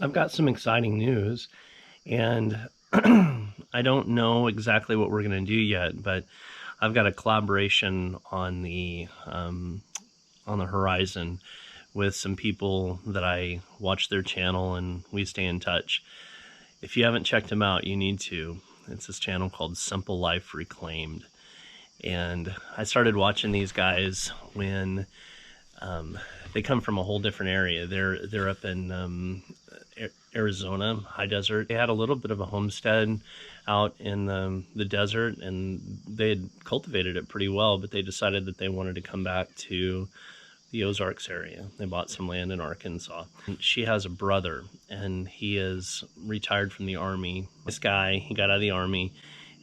I've got some exciting news, and I don't know exactly what we're going to do yet, but I've got a collaboration on the horizon with some people that I watch their channel and we stay in touch. If you haven't checked them out, you need to. It's this channel called Simple Life Reclaimed. And I started watching these guys when they come from a whole different area. They're up in Arizona, high desert. They had a little bit of a homestead out in the desert, and they had cultivated it pretty well, but they decided that they wanted to come back to the Ozarks area. They bought some land in Arkansas. She has a brother, and he is retired from the Army. This guy, he got out of the Army,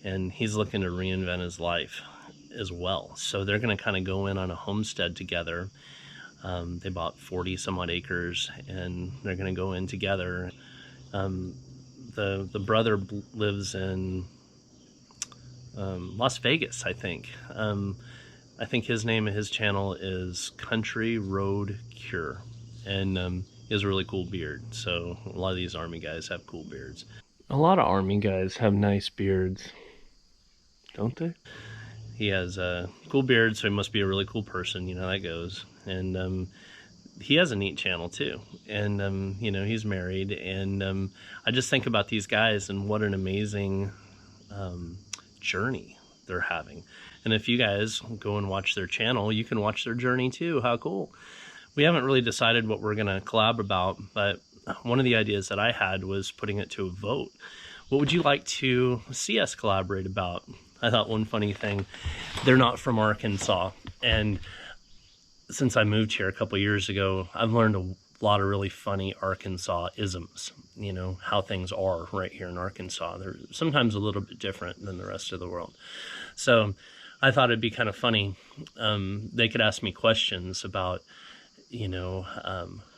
and he's looking to reinvent his life as well. So they're going to kind of go in on a homestead together. They bought 40 some odd acres, and they're going to go in together. The brother lives in Las Vegas, I think. I think his name of his channel is Country Road Cure, and he has a really cool beard. So a lot of these Army guys have cool beards. A lot of Army guys have nice beards, don't they? He has a cool beard, so he must be a really cool person. You know how that goes. And he has a neat channel too. And you know, he's married. And I just think about these guys and what an amazing journey they're having. And if you guys go and watch their channel, you can watch their journey too. How cool. We haven't really decided what we're going to collab about, but one of the ideas that I had was putting it to a vote. What would you like to see us collaborate about? I thought one funny thing, they're not from Arkansas. And since I moved here a couple years ago, I've learned a lot of really funny Arkansas isms, you know, how things are right here in Arkansas. They're sometimes a little bit different than the rest of the world. So I thought it'd be kind of funny. They could ask me questions about, you know,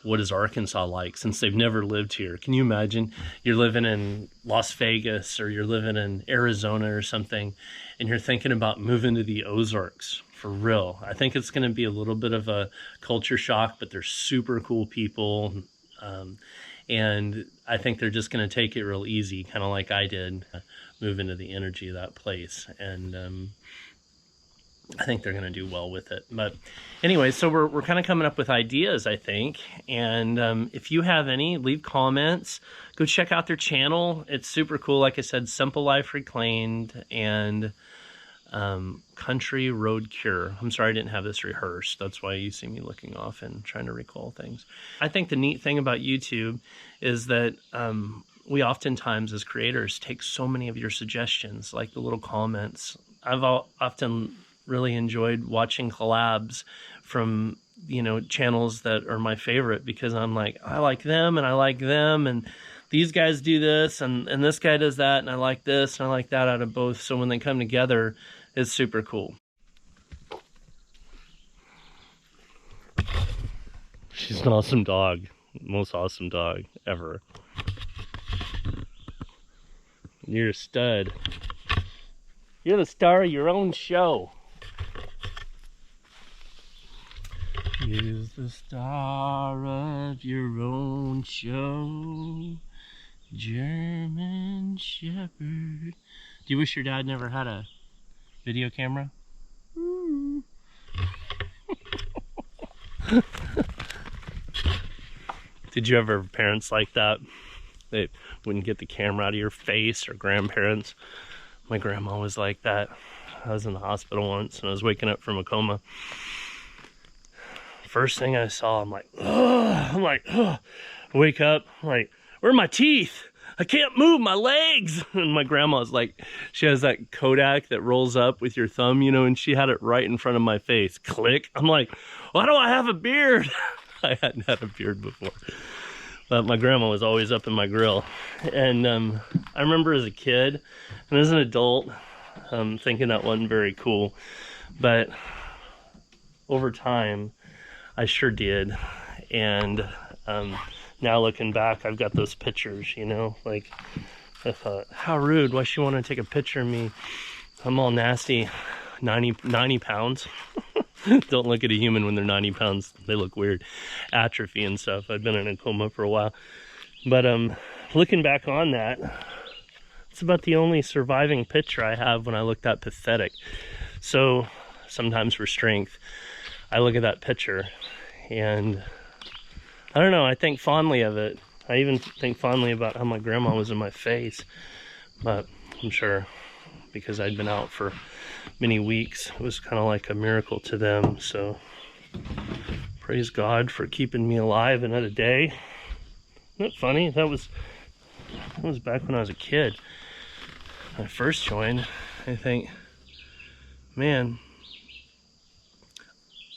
what is Arkansas like, since they've never lived here. Can you imagine you're living in Las Vegas or you're living in Arizona or something, and you're thinking about moving to the Ozarks? For real. I think it's going to be a little bit of a culture shock, but they're super cool people. And I think they're just going to take it real easy, kind of like I did, move into the energy of that place. And I think they're going to do well with it. But anyway, so we're kind of coming up with ideas, I think. And if you have any, leave comments. Go check out their channel. It's super cool. Like I said, Simple Life Reclaimed and Country Road Cure. I'm sorry I didn't have this rehearsed. That's why you see me looking off and trying to recall things. I think the neat thing about YouTube is that we oftentimes as creators take so many of your suggestions, like the little comments. I've often really enjoyed watching collabs from, you know, channels that are my favorite, because I'm like, I like them and I like them, and these guys do this and this guy does that, and I like this and I like that out of both. So when they come together, it's super cool. She's an awesome dog. Most awesome dog ever. You're a stud. You're the star of your own show. You're the star of your own show, German Shepherd. Do you wish your dad never had a video camera? Did you ever have parents like that? They wouldn't get the camera out of your face, or grandparents. My grandma was like that. I was in the hospital once and I was waking up from a coma. First thing I saw, I'm like, ugh. I wake up, I'm like, where are my teeth? I can't move my legs. And my grandma's like, she has that Kodak that rolls up with your thumb, you know, and she had it right in front of my face. Click. I'm like, why do I have a beard? I hadn't had a beard before. But my grandma was always up in my grill. And I remember as a kid and as an adult thinking that wasn't very cool. But over time, I sure did. And now looking back, I've got those pictures, you know, like I thought, how rude, why she want to take a picture of me? I'm all nasty, 90 pounds. Don't look at a human when they're 90 pounds. They look weird. Atrophy and stuff. I've been in a coma for a while. But looking back on that, it's about the only surviving picture I have when I look that pathetic. So sometimes for strength, I look at that picture and I don't know, I think fondly of it. I even think fondly about how my grandma was in my face. But I'm sure because I'd been out for many weeks, it was kind of like a miracle to them. So praise God for keeping me alive another day. Isn't that funny? That was back when I was a kid. When I first joined, I think, man,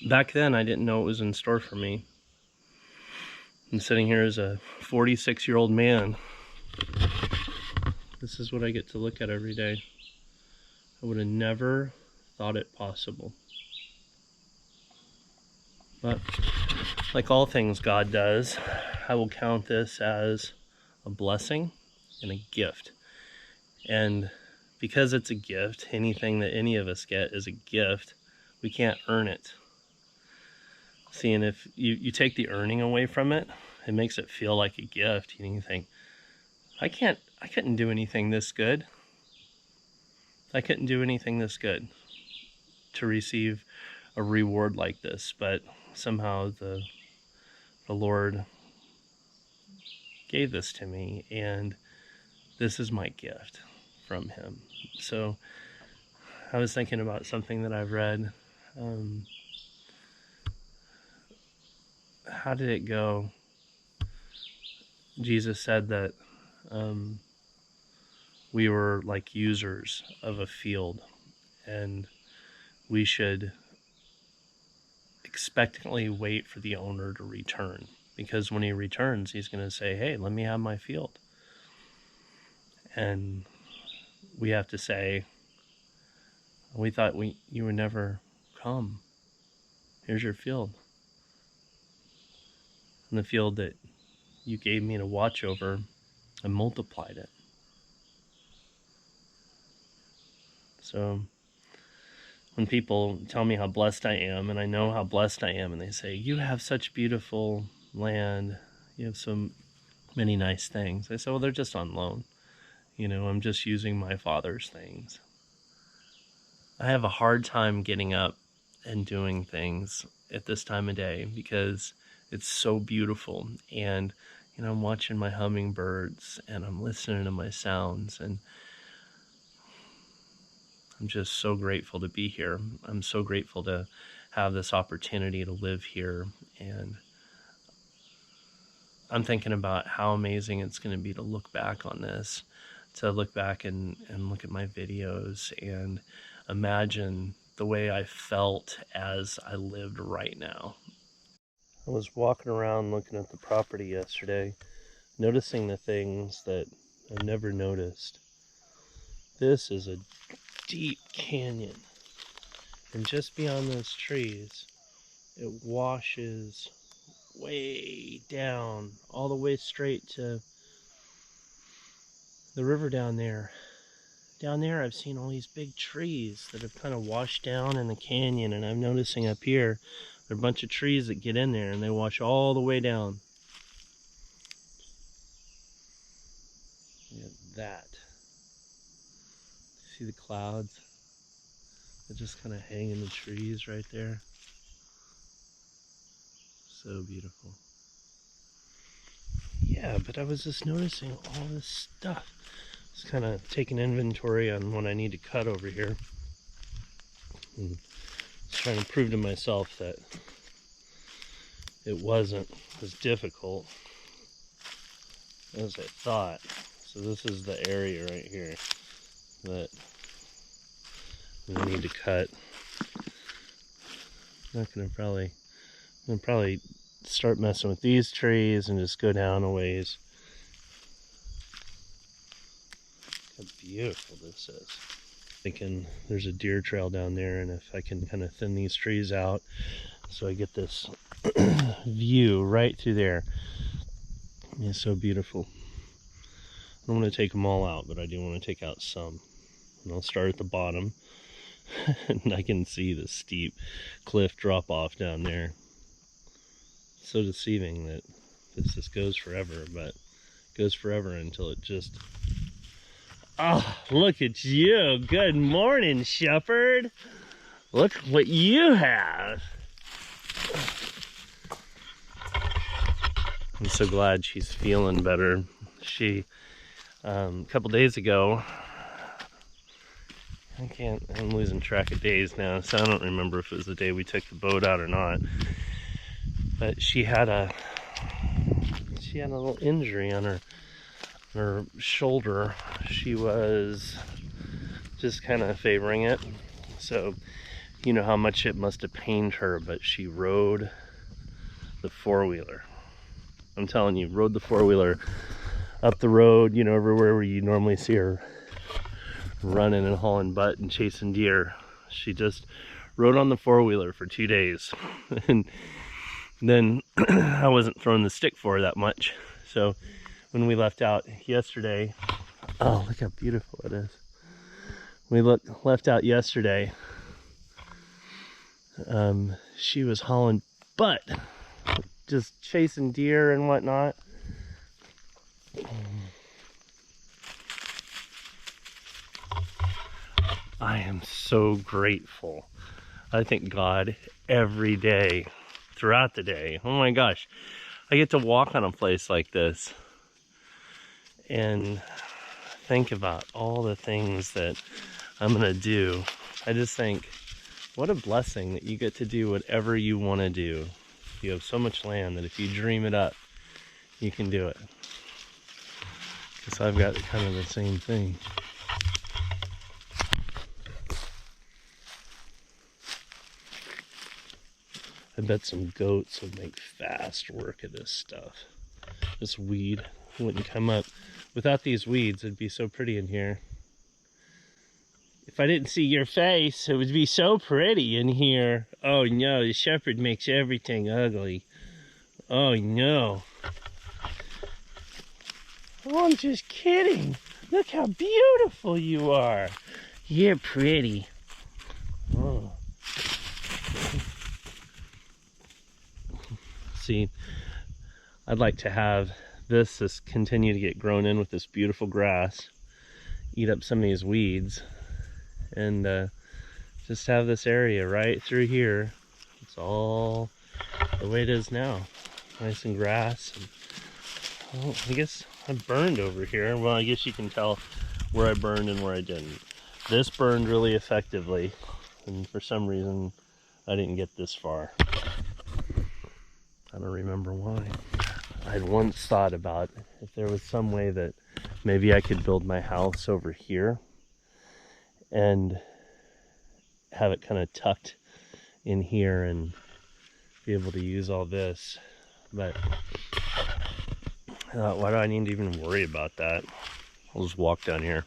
back then I didn't know what was in store for me. I'm sitting here as a 46-year-old man. This is what I get to look at every day. I would have never thought it possible. But like all things God does, I will count this as a blessing and a gift. And because it's a gift, anything that any of us get is a gift. We can't earn it. See, and if you take the earning away from it, it makes it feel like a gift. You think, I couldn't do anything this good. I couldn't do anything this good to receive a reward like this, but somehow the Lord gave this to me, and this is my gift from him. So I was thinking about something that I've read. How did it go? Jesus said that we were like users of a field, and we should expectantly wait for the owner to return, because when he returns, he's going to say, hey, let me have my field. And we have to say, we thought you would never come. Here's your field. And the field that you gave me to watch over, I multiplied it. So when people tell me how blessed I am, and I know how blessed I am, and they say, you have such beautiful land, you have so many nice things, I say, well, they're just on loan. I'm just using my Father's things. I have a hard time getting up and doing things at this time of day because it's so beautiful. And I'm watching my hummingbirds and I'm listening to my sounds, and I'm just so grateful to be here. I'm so grateful to have this opportunity to live here. And I'm thinking about how amazing it's going to be to look back on this, to look back and look at my videos and imagine the way I felt as I lived right now. I was walking around looking at the property yesterday, noticing the things that I never noticed. This is a deep canyon, and just beyond those trees, it washes way down, all the way straight to the river down there. Down there, I've seen all these big trees that have kind of washed down in the canyon, and I'm noticing up here, there are a bunch of trees that get in there and they wash all the way down. Look at that. See the clouds? They just kind of hang in the trees right there. So beautiful. Yeah, but I was just noticing all this stuff. Just kind of taking inventory on what I need to cut over here. And just trying to prove to myself that it wasn't as difficult as I thought. So this is the area right here that I need to cut. I'm gonna probably start messing with these trees and just go down a ways. How beautiful this is. Thinking there's a deer trail down there, and if I can kind of thin these trees out so I get this view right through there. It's so beautiful. I don't want to take them all out, but I do want to take out some. And I'll start at the bottom, and I can see the steep cliff drop off down there. So deceiving that this just goes forever, but Goes forever until it just... Oh, look at you. Good morning, shepherd. Look what you have. I'm so glad she's feeling better. She, a couple days ago, I'm losing track of days now, so I don't remember if it was the day we took the boat out or not. But she had a little injury on her shoulder. She was just kind of favoring it. So, you know how much it must have pained her, but she rode the four-wheeler. I'm telling you, rode the four-wheeler up the road, you know, everywhere where you normally see her running and hauling butt and chasing deer. She just rode on the four-wheeler for 2 days. And then I wasn't throwing the stick for her that much. So when we left out yesterday, oh, look how beautiful it is. We left out yesterday, she was hauling butt, just chasing deer and whatnot. I am so grateful. I thank God every day, throughout the day. Oh my gosh, I get to walk on a place like this and think about all the things that I'm gonna do. I just think, what a blessing that you get to do whatever you want to do. You have so much land that if you dream it up, you can do it. Because I've got kind of the same thing. I bet some goats would make fast work of this stuff. This weed wouldn't come up. Without these weeds, it'd be so pretty in here. If I didn't see your face, it would be so pretty in here. Oh no, the shepherd makes everything ugly. Oh no. Oh, I'm just kidding. Look how beautiful you are. You're pretty. Oh. See, I'd like to have this continue to get grown in with this beautiful grass, eat up some of these weeds, and just have this area right through here. It's all the way it is now. Nice and grass. And, well, I guess I burned over here. Well, I guess you can tell where I burned and where I didn't. This burned really effectively, and for some reason I didn't get this far. I don't remember why. I'd once thought about if there was some way that maybe I could build my house over here and have it kind of tucked in here and be able to use all this. But why do I need to even worry about that? I'll just walk down here.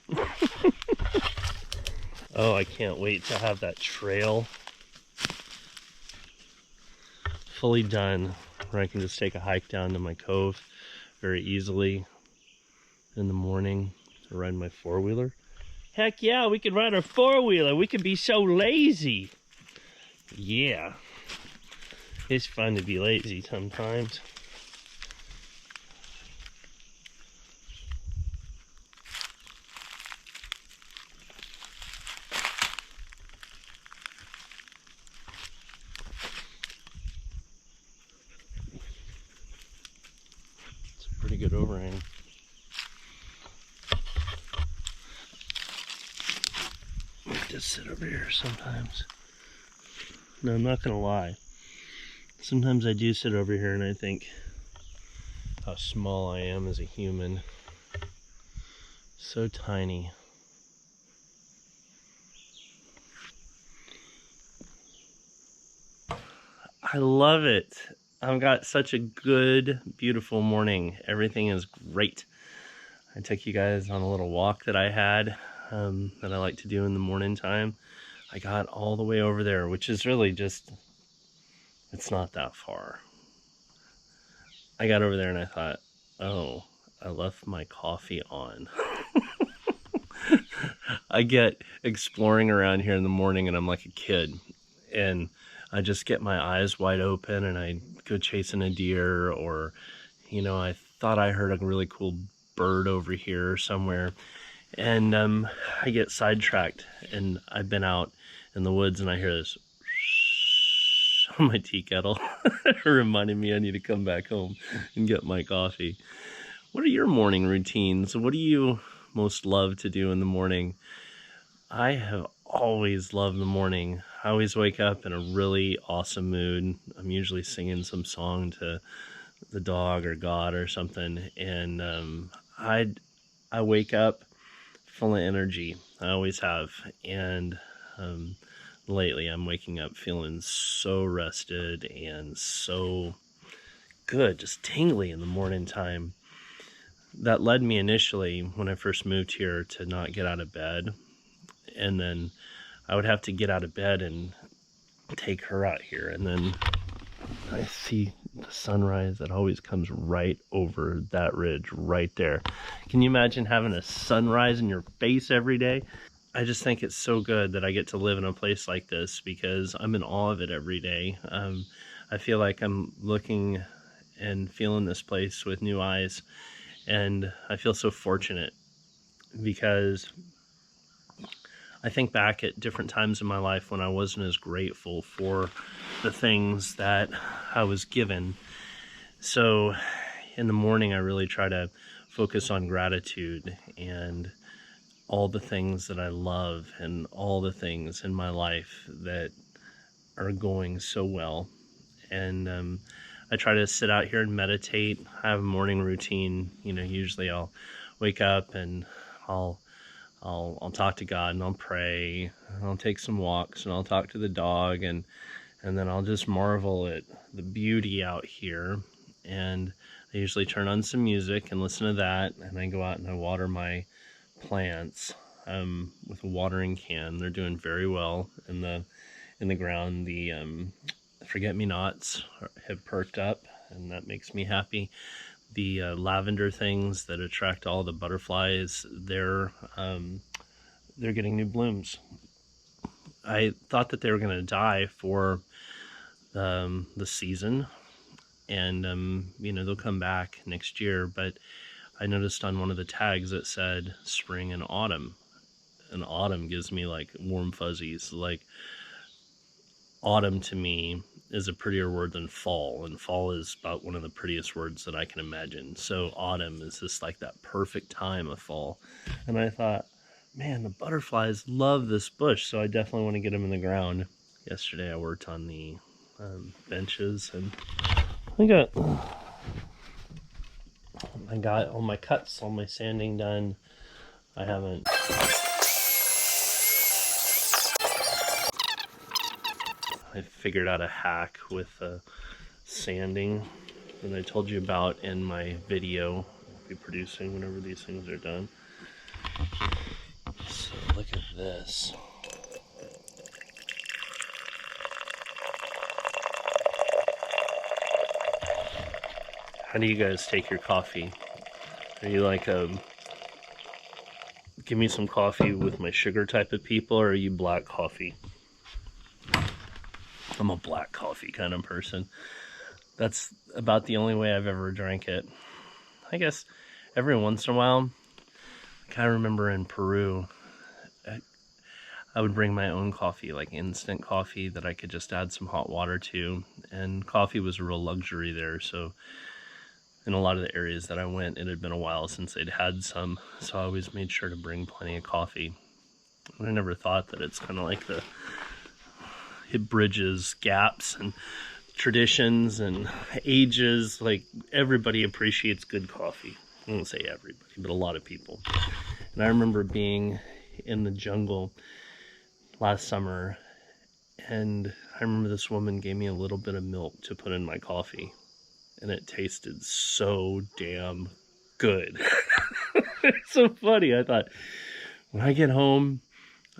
Oh, I can't wait to have that trail fully done, where I can just take a hike down to my cove very easily in the morning to ride my four-wheeler. Heck yeah, we could ride our four-wheeler. We could be so lazy. Yeah. It's fun to be lazy sometimes. It's a pretty good overhang. Just sit over here sometimes. No, I'm not gonna lie. Sometimes I do sit over here and I think how small I am as a human. So tiny. I love it. I've got such a good, beautiful morning. Everything is great. I took you guys on a little walk that I had. That I like to do in the morning time. I got all the way over there, which is really just, it's not that far. I got over there and I thought, oh, I left my coffee on. I get exploring around here in the morning and I'm like a kid, and I just get my eyes wide open and I go chasing a deer, or, you know, I thought I heard a really cool bird over here somewhere, and I get sidetracked, and I've been out in the woods and I hear this on my tea kettle, reminding me I need to come back home and get my coffee. What are your morning routines? What do you most love to do in the morning? I have always loved the morning. I always wake up in a really awesome mood. I'm usually singing some song to the dog or God or something, and I wake up full of energy. I always have, and lately I'm waking up feeling so rested and so good, just tingly in the morning time. That led me initially, when I first moved here, to not get out of bed, and then I would have to get out of bed and take her out here, and then I see the sunrise that always comes right over that ridge right there. Can you imagine having a sunrise in your face every day? I just think it's so good that I get to live in a place like this, because I'm in awe of it every day. I feel like I'm looking and feeling this place with new eyes, and I feel so fortunate, because I think back at different times in my life when I wasn't as grateful for the things that I was given. So in the morning, I really try to focus on gratitude and all the things that I love and all the things in my life that are going so well. And I try to sit out here and meditate. I have a morning routine. You know, usually I'll wake up and I'll talk to God, and I'll pray, and I'll take some walks, and I'll talk to the dog, and then I'll just marvel at the beauty out here. And I usually turn on some music and listen to that, and I go out and I water my plants with a watering can. They're doing very well in the ground. The forget-me-nots have perked up, and that makes me happy. The lavender things that attract all the butterflies, they're getting new blooms. I thought that they were going to die for the season, and you know, they'll come back next year, but I noticed on one of the tags it said spring and autumn, and autumn gives me like warm fuzzies. Like, autumn to me is a prettier word than fall, and fall is about one of the prettiest words that I can imagine. So autumn is just like that perfect time of fall. And I thought, man, the butterflies love this bush, so I definitely want to get them in the ground. Yesterday I worked on the benches, and I got all my cuts, all my sanding done. I figured out a hack with sanding that I told you about in my video I'll be producing whenever these things are done. So look at this. How do you guys take your coffee? Are you like give me some coffee with my sugar type of people, or are you black coffee? I'm a black coffee kind of person. That's about the only way I've ever drank it. I guess every once in a while, I kind of remember in Peru, I would bring my own coffee, like instant coffee that I could just add some hot water to. And coffee was a real luxury there. So in a lot of the areas that I went, it had been a while since they'd had some. So I always made sure to bring plenty of coffee. And I never thought that it's kind of like it bridges gaps and traditions and ages. Like, everybody appreciates good coffee. I won't say everybody, but a lot of people. And I remember being in the jungle last summer, and I remember this woman gave me a little bit of milk to put in my coffee, and it tasted so damn good. It's so funny. I thought, when I get home,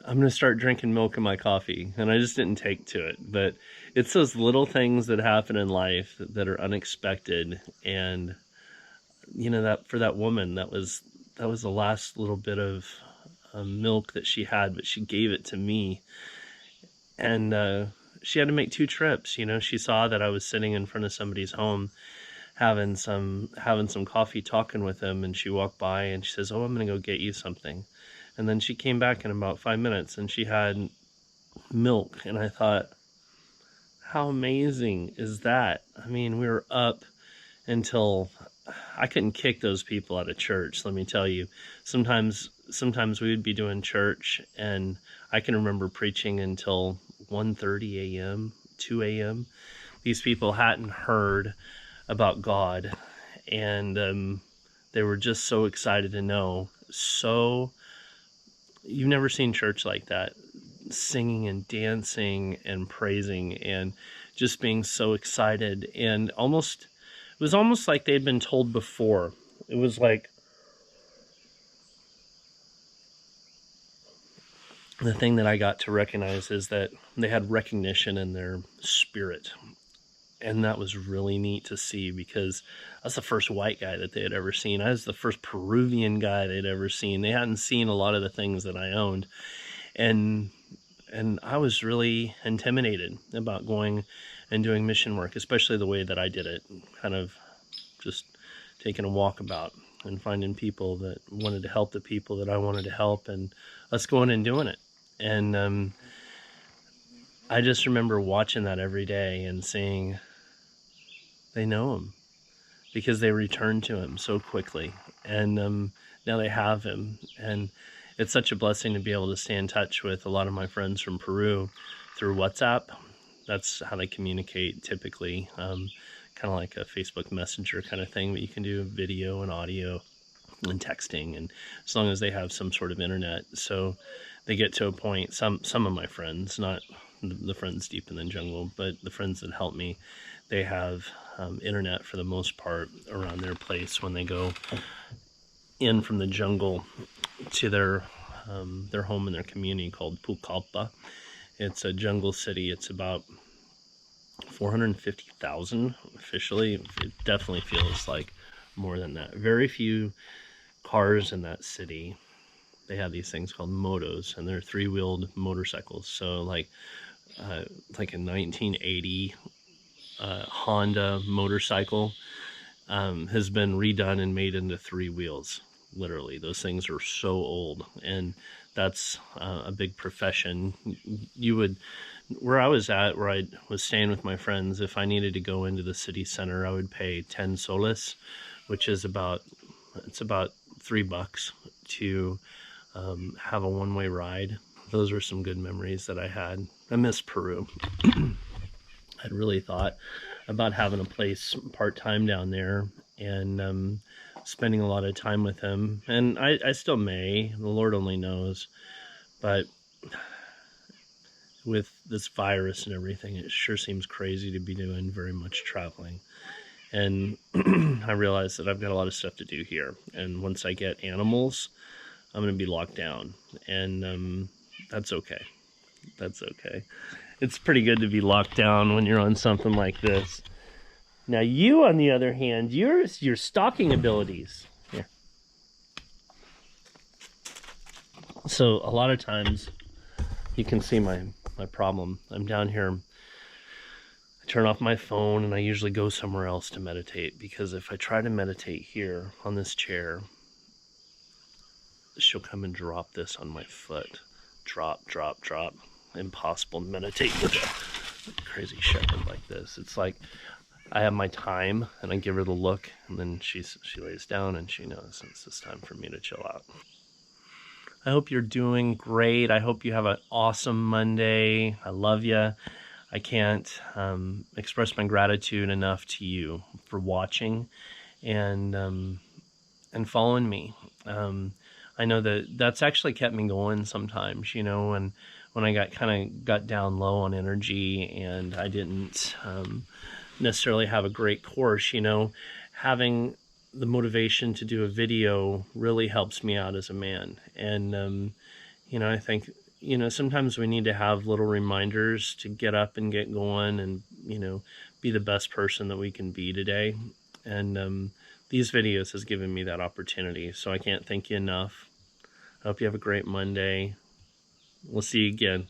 I'm going to start drinking milk in my coffee. And I just didn't take to it. But it's those little things that happen in life that are unexpected. And, you know, that for that woman, that was the last little bit of milk that she had, but she gave it to me. And she had to make 2 trips. You know, she saw that I was sitting in front of somebody's home having some coffee, talking with him, and she walked by and she says, "Oh, I'm gonna go get you something." And then she came back in about 5 minutes and she had milk, and I thought, how amazing is that? I mean, we were up until I couldn't kick those people out of church, let me tell you. Sometimes we would be doing church, and I can remember preaching until 1:30 a.m., 2 a.m. These people hadn't heard about God, and they were just so excited to know. So you've never seen church like that, singing and dancing and praising and just being so excited, and it was almost like they'd been told before. It was like the thing that I got to recognize is that they had recognition in their spirit. And that was really neat to see, because I was the first white guy that they had ever seen. I was the first Peruvian guy they'd ever seen. They hadn't seen a lot of the things that I owned. And I was really intimidated about going and doing mission work, especially the way that I did it, kind of just taking a walkabout and finding people that wanted to help the people that I wanted to help, and us going and doing it. And I just remember watching that every day and seeing they know him, because they returned to him so quickly, and now they have him. And it's such a blessing to be able to stay in touch with a lot of my friends from Peru through WhatsApp. That's how they communicate typically, kind of like a Facebook Messenger kind of thing, but you can do video and audio and texting, and as long as they have some sort of internet. So they get to a point, some of my friends, not the friends deep in the jungle, but the friends that help me, they have internet for the most part around their place when they go in from the jungle to their home in their community called Pucallpa. It's a jungle city. It's about 450,000 officially. It definitely feels like more than that. Very few cars in that city. They have these things called motos, and they're three-wheeled motorcycles. So like a 1980 Honda motorcycle has been redone and made into three wheels. Literally, those things are so old, and that's a big profession. You would, where I was staying with my friends, if I needed to go into the city center, I would pay 10 soles, which is about $3 to have a one-way ride. Those were some good memories that I had. I miss Peru. I'd really thought about having a place part-time down there, and spending a lot of time with him. And I still may, the Lord only knows. But with this virus and everything, it sure seems crazy to be doing very much traveling. And I realize that I've got a lot of stuff to do here. And once I get animals, I'm going to be locked down. And that's okay. That's okay. It's pretty good to be locked down when you're on something like this. Now you, on the other hand, your stalking abilities. Here. So a lot of times, you can see my problem. I'm down here. I turn off my phone, and I usually go somewhere else to meditate, because if I try to meditate here on this chair, she'll come and drop this on my foot. Drop, drop, drop. Impossible to meditate with a crazy shepherd like this. It's like I have my time, and I give her the look, and then she lays down, and she knows it's time for me to chill out. I hope you're doing great. I hope you have an awesome Monday. I love you. I can't express my gratitude enough to you for watching and following me. I know that's actually kept me going sometimes, you know, when I got down low on energy, and I didn't necessarily have a great course, you know, having the motivation to do a video really helps me out as a man. And, you know, I think, you know, sometimes we need to have little reminders to get up and get going and, you know, be the best person that we can be today. And these videos has given me that opportunity. So I can't thank you enough. I hope you have a great Monday. We'll see you again.